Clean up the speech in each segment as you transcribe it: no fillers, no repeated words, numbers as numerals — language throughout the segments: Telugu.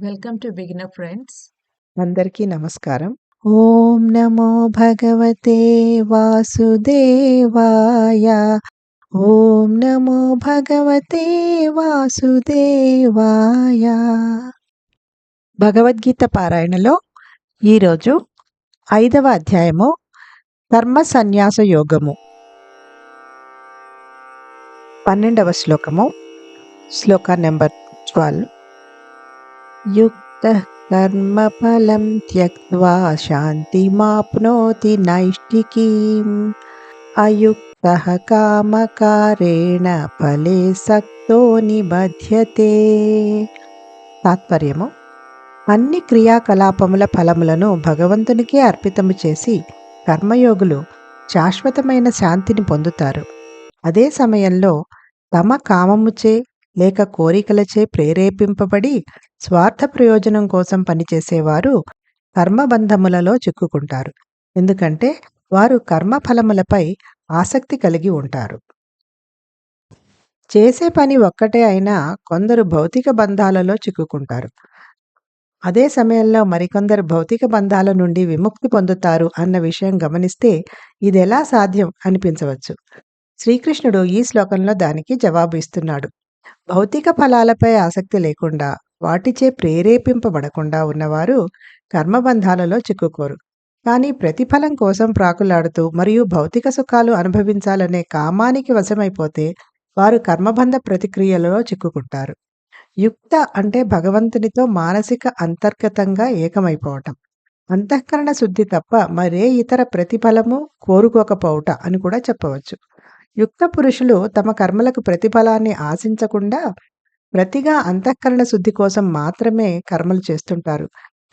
Welcome to beginner friends. అందరికీ నమస్కారం. ఓం నమో భగవతే వాసుదేవాయ. ఓం నమో భగవతే వాసుదేవాయ. భగవద్గీత పారాయణలో ఈరోజు 5వ అధ్యాయము కర్మ సన్యాస యోగము 12వ శ్లోకము. శ్లోక నెంబర్ 12. యుక్తః కర్మఫలం త్యక్త్వా శాంతిమాప్నోతి నైష్ఠికీం అయుక్తః కామకారేణ ఫలే సక్తో నిబధ్యతే. తాత్పర్యము: అన్ని క్రియాకలాపముల ఫలములను భగవంతునికే అర్పితము చేసి కర్మయోగులు శాశ్వతమైన శాంతిని పొందుతారు. అదే సమయంలో తమ కామముచే లేక కోరికలచే ప్రేరేపింపబడి స్వార్థ ప్రయోజనం కోసం పనిచేసేవారు కర్మబంధములలో చిక్కుకుంటారు. ఎందుకంటే వారు కర్మఫలములపై ఆసక్తి కలిగి ఉంటారు. చేసే పని ఒక్కటే అయినా కొందరు భౌతిక బంధాలలో చిక్కుకుంటారు. అదే సమయంలో మరికొందరు భౌతిక బంధాల నుండి విముక్తి పొందుతారు అన్న విషయం గమనిస్తే ఇదెలా సాధ్యం అనిపించవచ్చు. శ్రీకృష్ణుడు ఈ శ్లోకంలో దానికి జవాబు ఇస్తున్నాడు. భౌతిక ఫలాలపై ఆసక్తి లేకుండా వాటిచే ప్రేరేపింపబడకుండా ఉన్నవారు కర్మబంధాలలో చిక్కుకోరు. కానీ ప్రతిఫలం కోసం ప్రాకులాడుతూ మరియు భౌతిక సుఖాలు అనుభవించాలనే కామానికి వశమైపోతే వారు కర్మబంధ ప్రతిక్రియలలో చిక్కుకుంటారు. యుక్త అంటే భగవంతునితో మానసిక అంతర్గతంగా ఏకమైపోవటం. అంతఃకరణ శుద్ధి తప్ప మరే ఇతర ప్రతిఫలము కోరుకోకపోవట అని కూడా చెప్పవచ్చు. యుక్త పురుషులు తమ కర్మలకు ప్రతిఫలాన్ని ఆశించకుండా ప్రతిగా అంతఃకరణ శుద్ధి కోసం మాత్రమే కర్మలు చేస్తుంటారు.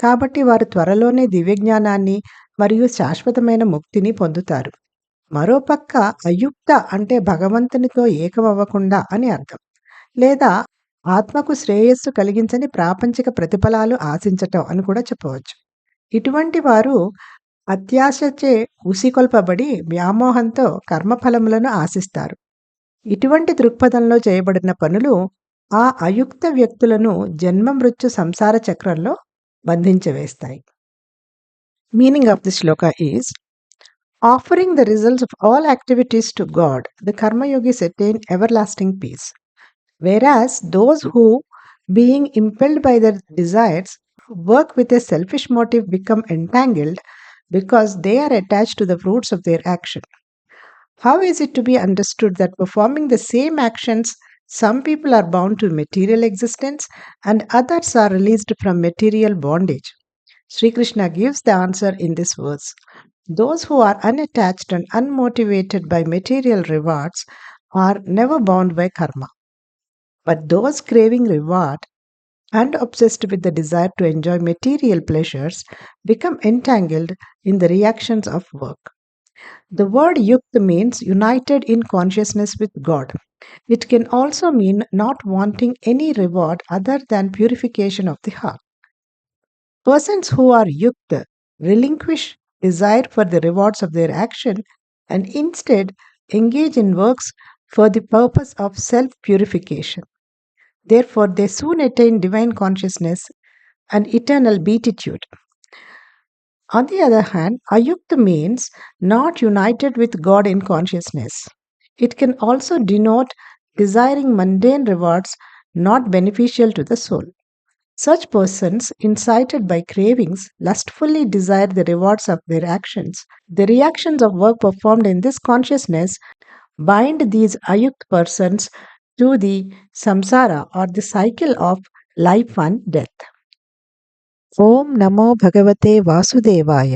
కాబట్టి వారు త్వరలోనే దివ్యజ్ఞానాన్ని మరియు శాశ్వతమైన ముక్తిని పొందుతారు. మరోపక్క అయుక్త అంటే భగవంతునితో ఏకమవ్వకుండా అని అర్థం, లేదా ఆత్మకు శ్రేయస్సు కలిగించని ప్రాపంచిక ప్రతిఫలాలు ఆశించటం అని కూడా చెప్పవచ్చు. ఇటువంటి వారు అత్యాశచే ఉసికొల్పబడి వ్యామోహంతో కర్మఫలములను ఆశిస్తారు. ఇటువంటి దృక్పథంలో చేయబడిన పనులు ఆ అయుక్త వ్యక్తులను జన్మ మృత్యు సంసార చక్రంలో బంధించవేస్తాయి. Meaning of the shloka is: offering the results of all activities to God, the karmayogis attain everlasting peace, whereas those who, being impelled by their desires, work with a selfish motive become entangled because they are attached to the fruits of their action. How is it to be understood that performing the same actions, some people are bound to material existence and others are released from material bondage? Sri Krishna gives the answer in this verse. Those who are unattached and unmotivated by material rewards are never bound by karma. But those craving reward and obsessed with the desire to enjoy material pleasures become entangled in the reactions of work. The word yukta means united in consciousness with God. It can also mean not wanting any reward other than purification of the heart. Persons who are yukta relinquish desire for the rewards of their action and instead engage in works for the purpose of self-purification. Therefore, they soon attain divine consciousness and eternal beatitude. On the other hand, ayukta means not united with God in consciousness. It can also denote desiring mundane rewards not beneficial to the soul. Such persons, incited by cravings, lustfully desire the rewards of their actions. The reactions of work performed in this consciousness bind these ayukta persons to the samsara or the cycle of life and death. ఓం నమో భగవతే వాసుదేవాయ.